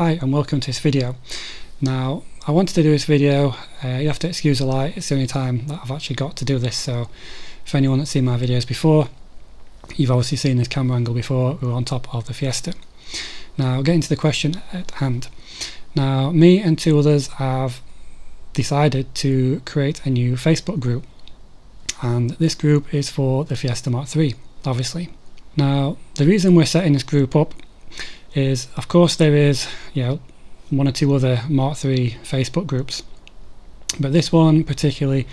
Hi and welcome to this video. Now I wanted to do this video, you have to excuse the light, it's the only time that I've actually got to do this, so for anyone that's seen my videos before, you've obviously seen this camera angle before. We were on top of the Fiesta. Now getting to the question at hand. Now me and two others have decided to create a new Facebook group, and this group is for the Fiesta Mk3 obviously. Now the reason we're setting this group up is, of course, there is one or two other Mark III Facebook groups, but this one particularly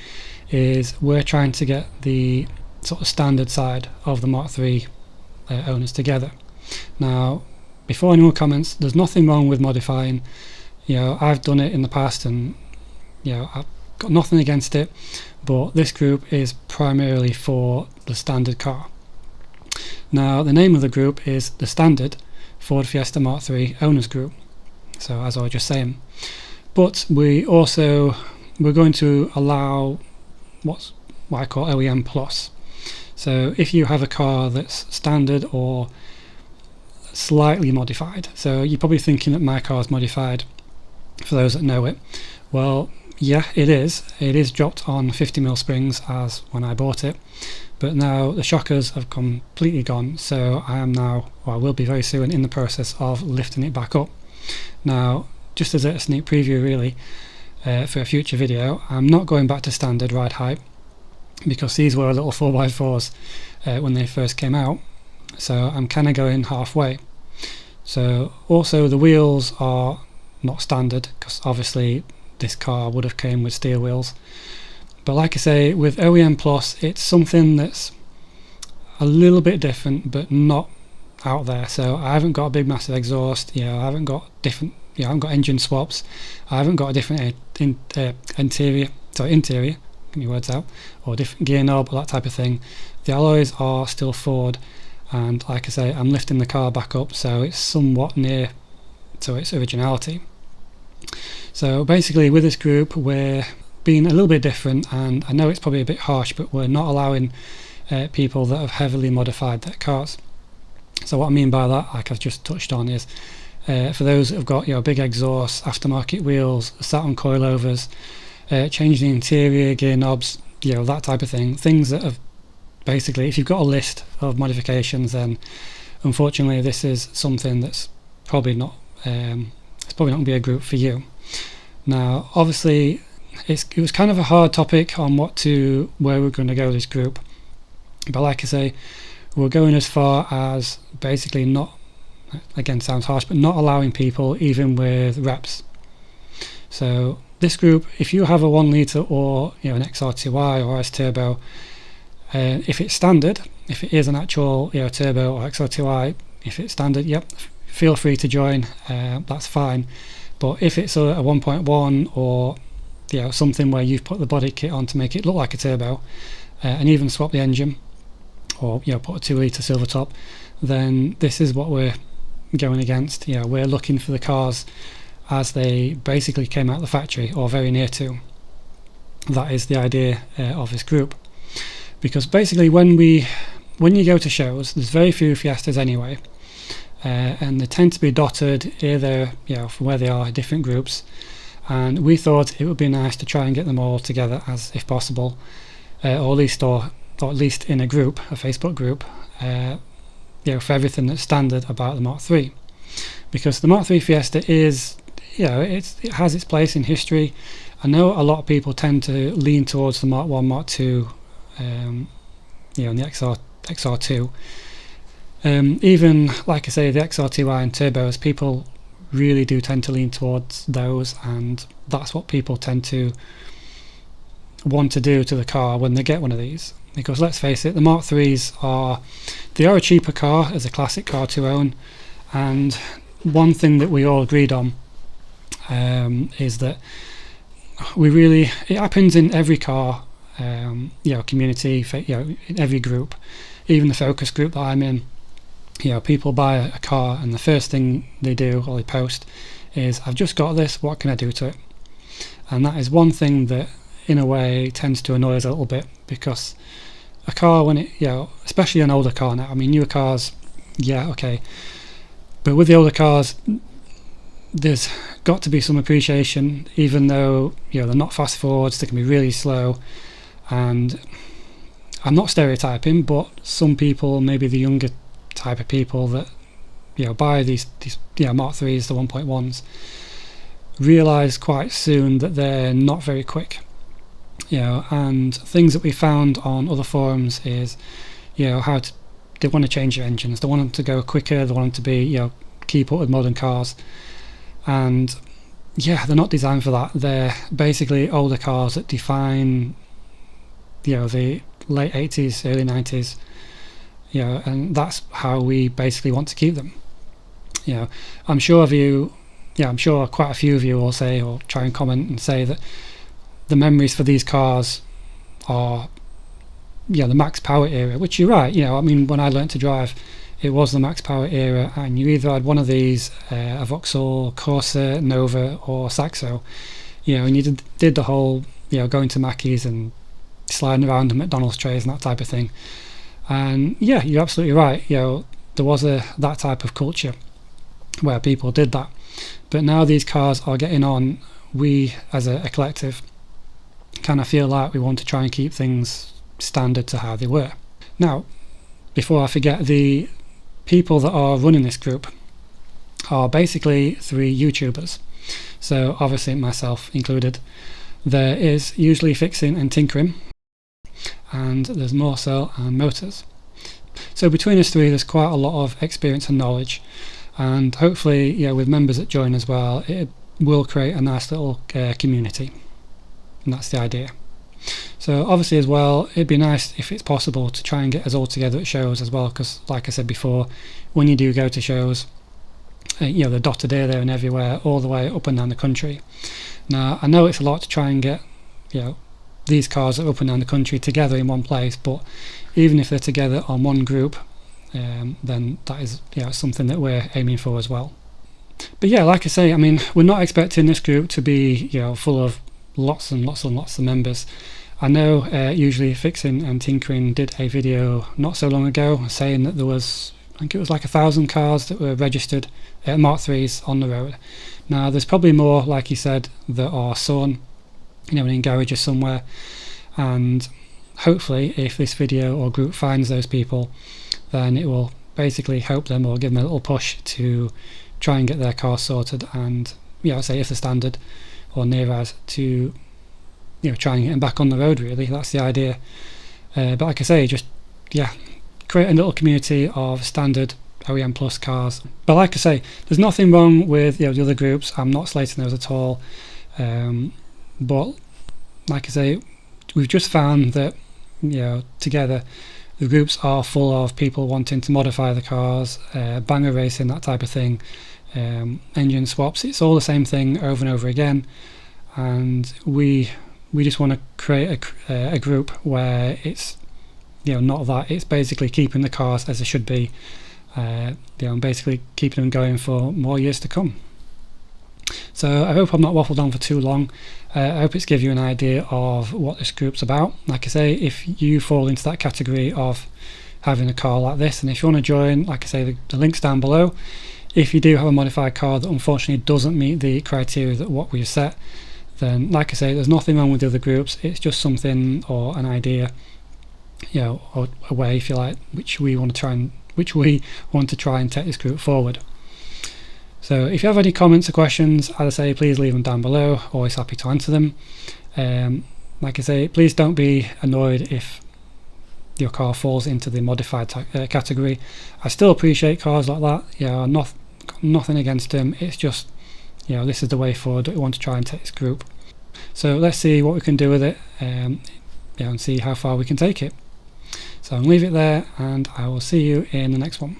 is we're trying to get the sort of standard side of the Mark III owners together. Now before anyone comments, there's nothing wrong with modifying. I've done it in the past and I've got nothing against it, but this group is primarily for the standard car. Now the name of the group is the Standard Ford Fiesta Mk3 Owners Group, so as I was just saying, but we're going to allow what I call OEM Plus. So if you have a car that's standard or slightly modified, so you're probably thinking that my car is modified, for those that know it. Well, yeah, it is dropped on 50mm springs as when I bought it, but now the shockers have completely gone, so I am now, or I will be very soon, in the process of lifting it back up. Now just as a sneak preview really, for a future video, I'm not going back to standard ride height because these were little 4x4s when they first came out, so I'm kind of going halfway. So also the wheels are not standard because obviously this car would have came with steel wheels, but like I say, with OEM Plus it's something that's a little bit different but not out there. So I haven't got a big massive exhaust, I haven't got different, I haven't got engine swaps, I haven't got a different interior, get my words out, or different gear knob or that type of thing. The alloys are still Ford, and like I say, I'm lifting the car back up so it's somewhat near to its originality. So basically with this group we're being a little bit different, and I know it's probably a bit harsh, but we're not allowing people that have heavily modified their cars. So what I mean by that, like I've just touched on, is for those that have got big exhausts, aftermarket wheels, Saturn coilovers, changing the interior, gear knobs, that type of thing, things that have basically, if you've got a list of modifications, then unfortunately this is something that's probably not it's probably not going to be a group for you. Now obviously it was kind of a hard topic on where we're going to go with this group, but like I say, we're going as far as basically not, again sounds harsh, but not allowing people even with reps. So this group, if you have a 1 litre or an XR2i or S turbo, if it's standard, if it is an actual turbo or XR2i, if it's standard, yep, feel free to join, that's fine. But if it's a 1.1 or something where you've put the body kit on to make it look like a turbo, and even swap the engine, or put a 2 litre silver top, then this is what we're going against. We're looking for the cars as they basically came out of the factory or very near to. That is the idea of this group, because basically when you go to shows, there's very few Fiestas anyway, and they tend to be dotted either from where they are, different groups, and we thought it would be nice to try and get them all together as if possible, or at least in a group, a Facebook group, for everything that's standard about the Mark III, because the Mark III Fiesta is, it has its place in history. I know a lot of people tend to lean towards the Mark I, Mark II, and the XR2. Even like I say, the XR2i and turbos, people really do tend to lean towards those, and that's what people tend to want to do to the car when they get one of these. Because let's face it, the Mark IIIs are a cheaper car as a classic car to own, and one thing that we all agreed on is that it happens in every car community, in every group, even the focus group that I'm in. People buy a car and the first thing they do or they post is, I've just got this, what can I do to it? And that is one thing that in a way tends to annoy us a little bit, because a car, when it, especially an older car now, I mean newer cars, yeah, okay, but with the older cars, there's got to be some appreciation, even though they're not fast forwards, they can be really slow. And I'm not stereotyping, but some people, maybe the younger type of people that buy these Mark 3s, the 1.1s, realise quite soon that they're not very quick. And things that we found on other forums is how they want to change their engines, they want them to go quicker, they want them to be keep up with modern cars, and they're not designed for that. They're basically older cars that define the late 80s, early 90s, and that's how we basically want to keep them. I'm sure quite a few of you will say, or try and comment and say, that the memories for these cars are the max power era, which you're right. I mean, when I learnt to drive, it was the max power era, and you either had one of these, a Vauxhall, Corsa, Nova, or Saxo, and you did the whole going to Mackey's and sliding around the McDonald's trays and that type of thing. And you're absolutely right. There was that type of culture where people did that, but now these cars are getting on. We as a collective kind of feel like we want to try and keep things standard to how they were. Now, before I forget, the people that are running this group are basically 3 YouTubers, so obviously myself included. There is usually fixing and tinkering, and there's more so and motors. So between us 3 there's quite a lot of experience and knowledge, and hopefully with members that join as well, it will create a nice little community, and that's the idea. So obviously as well, it'd be nice if it's possible to try and get us all together at shows as well, because like I said before, when you do go to shows, they're dotted here, there and everywhere, all the way up and down the country. Now I know it's a lot to try and get these cars that are up and down the country together in one place, but even if they're together on one group, then that is something that we're aiming for as well. But like I say, I mean, we're not expecting this group to be full of lots and lots and lots of members. I know usually Fixing and Tinkering did a video not so long ago saying that there was, I think it was like 1,000 cars that were registered Mark 3s on the road. Now there's probably more, like you said, that are sewn in garages somewhere, and hopefully if this video or group finds those people, then it will basically help them or give them a little push to try and get their cars sorted, and say if they're standard or near as, to try and get them back on the road. Really, that's the idea. But like I say, just create a little community of standard OEM plus cars. But like I say, there's nothing wrong with the other groups. I'm not slating those at all. But like I say, we've just found that together the groups are full of people wanting to modify the cars, banger racing, that type of thing, engine swaps. It's all the same thing over and over again, and we just want to create a group where it's not that, it's basically keeping the cars as they should be, and basically keeping them going for more years to come. So I hope I'm not waffled on for too long. I hope it's give you an idea of what this group's about. Like I say, if you fall into that category of having a car like this, and if you want to join, like I say, the link's down below. If you do have a modified car that unfortunately doesn't meet the criteria that what we've set, then like I say, there's nothing wrong with the other groups. It's just something, or an idea, or a way, if you like, which we want to try and take this group forward. So if you have any comments or questions, as I say, please leave them down below. Always happy to answer them. Like I say, please don't be annoyed if your car falls into the modified category. I still appreciate cars like that. Nothing against them. It's just this is the way forward that we want to try and take this group. So let's see what we can do with it, and see how far we can take it. So I'll leave it there, and I will see you in the next one.